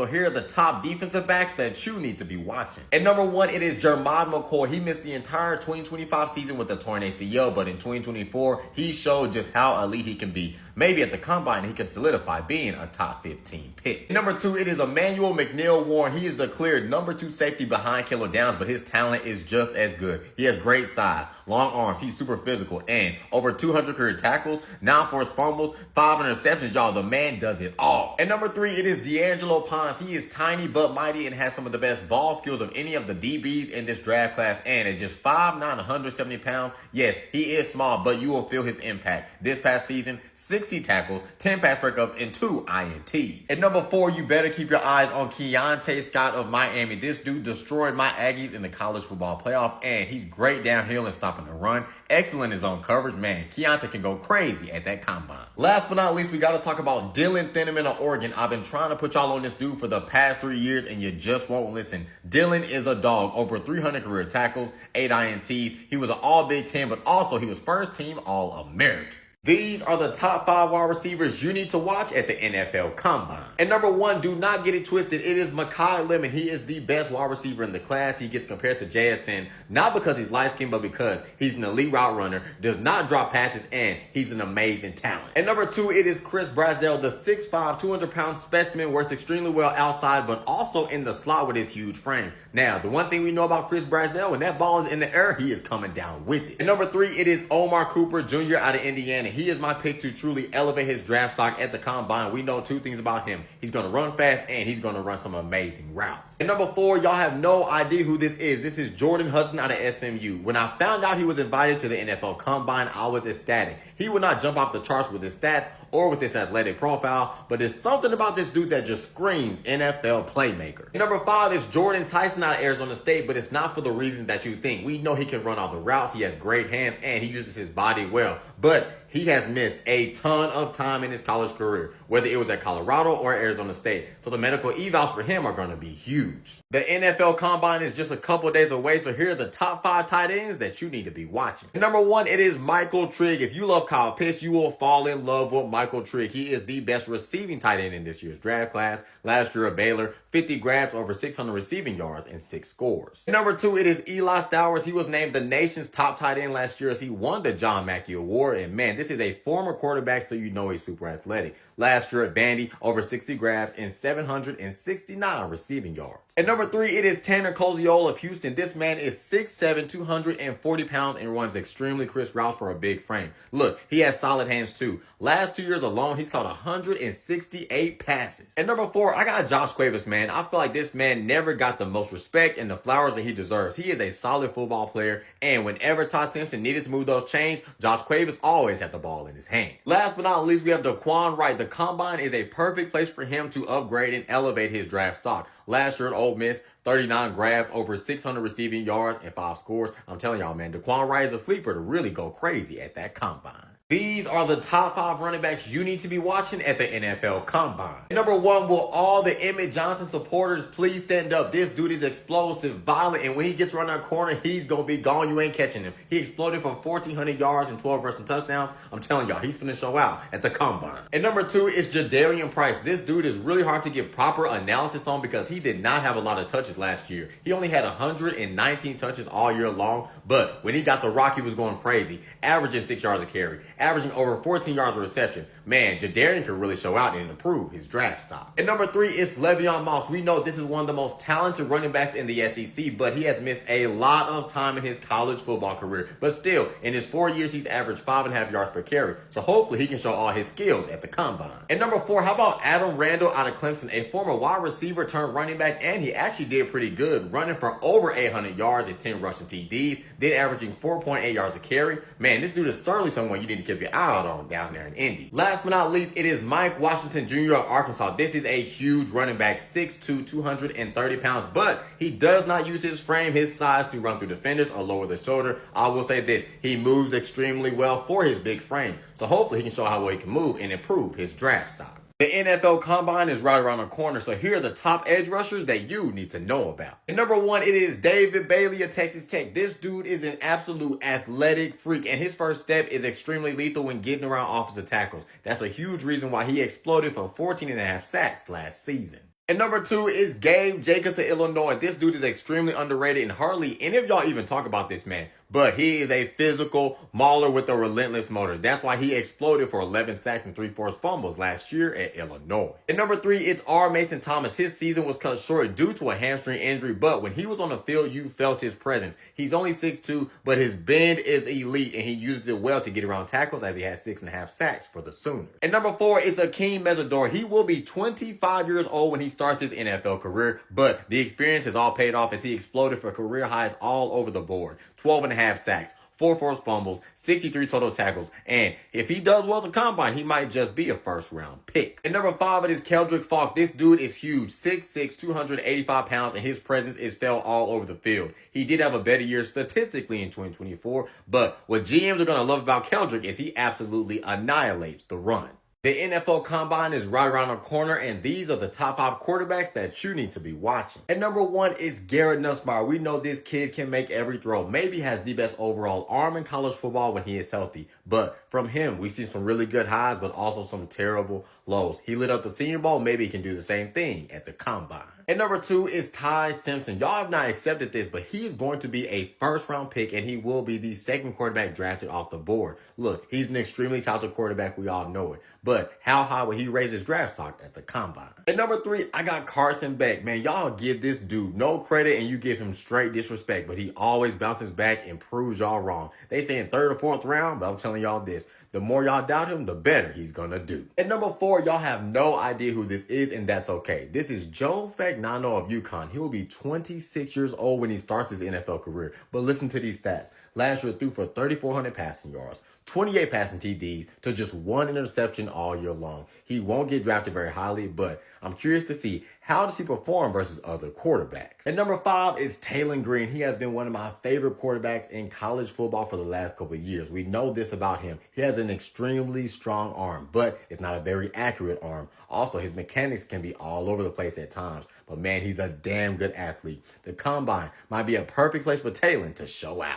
So here are the top defensive backs that you need to be watching. At number 1, it is Jermod McCoy. He missed the entire 2025 season with a torn ACL, but in 2024, he showed just how elite he can be. Maybe at the combine, he can solidify being a top 15 pick. At number 2, it is Emmanuel McNeil-Warren. He is the clear number 2 safety behind Killer Downs, but his talent is just as good. He has great size, long arms, he's super physical, and over 200 career tackles, 9 forced fumbles, 5 interceptions. Y'all, the man does it all. At number 3, it is D'Angelo Ponce. He is tiny but mighty and has some of the best ball skills of any of the DBs in this draft class, and at just 5'9", 170 pounds, yes, he is small, but you will feel his impact. This past season, 60 tackles, 10 pass breakups, and 2 INTs. At number 4, you better keep your eyes on Keontae Scott of Miami. This dude destroyed my Aggies in the college football playoff, and he's great downhill and stopping the run. Excellent in his own coverage. Man, Keontae can go crazy at that combine. Last but not least, we got to talk about Dylan Thieneman of Oregon. I've been trying to put y'all on this dude for the past 3 years, and you just won't listen. Dylan is a dog. Over 300 career tackles, 8 INTs. He was an all Big Ten, but also he was first team All-American. These are the top 5 wide receivers you need to watch at the NFL Combine. And number 1, do not get it twisted. It is Mekhi Lemon. He is the best wide receiver in the class. He gets compared to JSN, not because he's light-skinned, but because he's an elite route runner, does not drop passes, and he's an amazing talent. And number 2, it is Chris Brazzell, the 6'5", 200-pound specimen, works extremely well outside, but also in the slot with his huge frame. Now, the one thing we know about Chris Brazzell, when that ball is in the air, he is coming down with it. And number 3, it is Omar Cooper Jr. out of Indiana. He is my pick to truly elevate his draft stock at the combine. We know 2 things about him. He's going to run fast, and he's going to run some amazing routes. And number 4, y'all have no idea who this is. This is Jordan Hudson out of SMU. When I found out he was invited to the NFL Combine, I was ecstatic. He would not jump off the charts with his stats or with his athletic profile, but there's something about this dude that just screams NFL playmaker. And number 5 is Jordan Tyson out of Arizona State, but it's not for the reasons that you think. We know he can run all the routes. He has great hands, and he uses his body well, but he has missed a ton of time in his college career, whether it was at Colorado or Arizona State. So the medical evals for him are going to be huge. The NFL Combine is just a couple days away, so here are the top 5 tight ends that you need to be watching. Number 1, it is Michael Trigg. If you love Kyle Pitts, you will fall in love with Michael Trigg. He is the best receiving tight end in this year's draft class. Last year at Baylor, 50 grabs, over 600 receiving yards, and 6 scores. Number 2, it is Eli Stowers. He was named the nation's top tight end last year as he won the John Mackey Award, and man, this is a former quarterback, so you know he's super athletic. Last year at Vandy, over 60 grabs and 769 receiving yards. At number 3, it is Tanner Koziol of Houston. This man is 6'7", 240 pounds and runs extremely crisp routes for a big frame. Look, he has solid hands too. Last 2 years alone, he's caught 168 passes. At number 4, I got Josh Cuevas, man. I feel like this man never got the most respect and the flowers that he deserves. He is a solid football player, and whenever Todd Simpson needed to move those chains, Josh Cuevas always had the ball in his hand. Last but not least, we have Daquan Wright. The combine is a perfect place for him to upgrade and elevate his draft stock. Last year at Ole Miss, 39 grabs, over 600 receiving yards, and 5 scores. I'm telling y'all, man, Daquan Wright is a sleeper to really go crazy at that combine. These are the top 5 running backs you need to be watching at the NFL Combine. Number 1, will all the Emmett Johnson supporters please stand up? This dude is explosive, violent, and when he gets around that corner, he's going to be gone. You ain't catching him. He exploded for 1,400 yards and 12 rushing touchdowns. I'm telling y'all, he's finna show out at the Combine. And number 2 is Jadarian Price. This dude is really hard to get proper analysis on because he did not have a lot of touches last year. He only had 119 touches all year long, but when he got the rock, he was going crazy, averaging 6 yards a carry, averaging over 14 yards of reception. Man, Jadarian can really show out and improve his draft stock. And number 3 is Le'Veon Moss. We know this is one of the most talented running backs in the SEC, but he has missed a lot of time in his college football career. But still, in his 4 years, he's averaged 5.5 yards per carry. So hopefully he can show all his skills at the Combine. And number 4, how about Adam Randall out of Clemson, a former wide receiver turned running back, and he actually did pretty good, running for over 800 yards and 10 rushing TDs, then averaging 4.8 yards a carry. Man, this dude is certainly someone you need to keep your eye on down there in Indy. Last but not least, it is Mike Washington Jr. of Arkansas. This is a huge running back, 6'2", 230 pounds, but he does not use his frame, his size to run through defenders or lower the shoulder. I will say this, he moves extremely well for his big frame, so hopefully he can show how well he can move and improve his draft stock. The NFL Combine is right around the corner, so here are the top edge rushers that you need to know about. And number 1, it is David Bailey of Texas Tech. This dude is an absolute athletic freak, and his first step is extremely lethal when getting around offensive tackles. That's a huge reason why he exploded for 14.5 sacks last season. And number 2 is Gabe Jacobs of Illinois. This dude is extremely underrated and hardly any of y'all even talk about this man. But he is a physical mauler with a relentless motor. That's why he exploded for 11 sacks and 3 forced fumbles last year at Illinois. And number 3, it's R. Mason Thomas. His season was cut short due to a hamstring injury, but when he was on the field, you felt his presence. He's only 6'2", but his bend is elite, and he uses it well to get around tackles, as he has 6.5 sacks for the Sooners. And number 4 is Akeem Mesidor. He will be 25 years old when he starts his NFL career, but the experience has all paid off as he exploded for career highs all over the board. 12.5 sacks, 4 forced fumbles, 63 total tackles, and if he does well at the combine, he might just be a first-round pick. And number 5, it is Keldrick Falk. This dude is huge, 6'6", 285 pounds, and his presence is felt all over the field. He did have a better year statistically in 2024, but what GMs are going to love about Keldrick is he absolutely annihilates the run. The NFL Combine is right around the corner, and these are the top 5 quarterbacks that you need to be watching. And number 1 is Garrett Nussmeier. We know this kid can make every throw. Maybe has the best overall arm in college football when he is healthy. But from him, we've seen some really good highs, but also some terrible lows. He lit up the Senior Bowl. Maybe he can do the same thing at the Combine. And number 2 is Ty Simpson. Y'all have not accepted this, but he is going to be a first-round pick, and he will be the second quarterback drafted off the board. Look, he's an extremely talented quarterback. We all know it. But how high will he raise his draft stock at the Combine? And number 3, I got Carson Beck. Man, y'all give this dude no credit, and you give him straight disrespect, but he always bounces back and proves y'all wrong. They say in 3rd or 4th round, but I'm telling y'all this. The more y'all doubt him, the better he's gonna do. And number 4, y'all have no idea who this is, and that's okay. This is Joe Fagnano of UConn. He will be 26 years old when he starts his NFL career. But listen to these stats. Last year threw for 3,400 passing yards, 28 passing TDs to just 1 interception all year long. He won't get drafted very highly, but I'm curious to see how does he perform versus other quarterbacks. And number 5 is Taylon Green. He has been one of my favorite quarterbacks in college football for the last couple of years. We know this about him. He has an extremely strong arm, but it's not a very accurate arm. Also, his mechanics can be all over the place at times, but man, he's a damn good athlete. The Combine might be a perfect place for Taylon to show out.